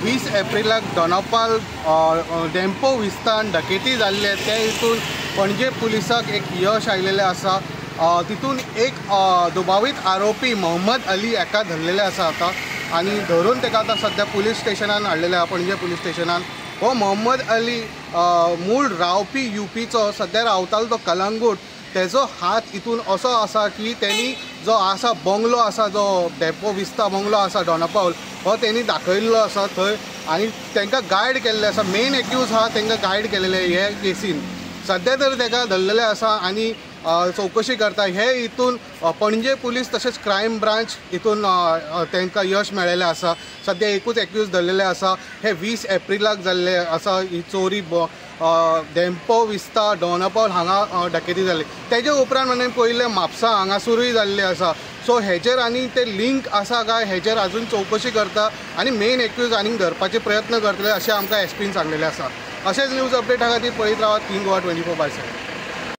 20 एप्रिलाक दोनापावल डेम्पो विस्तान डकेती जाल्ले ते हितून पणजे पुलिसाक एक यश आयिल्लें आसा। तितून एक दुबावीत आरोपी मोहम्मद अली एका धरलेले आसा आता आनी धरून तेका आतां सध्या पुलीस स्टेशनान हाडलेले आहा, पणजे पुलीस स्टेशनान। हो मोहम्मद अली मूळ रावपी यूपीचो, सध्या रावतालो तो कलंगूट। तेजो हात हितून असो आसा की तेणी जो आसा बंगलो आसा, जो डेपो विस्ता बंगलो आसा दोनापावल, हो तेणी दाखयल्लो आसा थंय आनी तांकां गायड केल्लें आसा। मेन एक्यूज आहा तांकां गायड केलेले हे केसीन। सध्या तर ताका धरलेले आसा आनी चौकशी करता। हे हितून पणजे पुलीस तशेंच क्रायम ब्रांच हितून तांकां यश मेळिल्लें आसा। सध्या एकूच एक्यूज धरलेले आसा। हे 20 एप्रिलाक जाल्ले आसा ही चोरी। डेम्पो विस्ता दोनापावल हांगा डकेती जाल्ली। तेजे उपरांत म्हणजे पयले म्हापसा हांगासरूय जाल्ले आसा। सो हेजेर आनी ते लिंक आसा काय हेजेर अजून चौकशी करता आनी मेन एक्यूज आनीक धरपाचे प्रयत्न करतले अशें आमकां एसपीन सांगलेलें आसा। अशेंच न्यूज अपडेटा खातीर पळयत रावात किंग गोवा 24/7।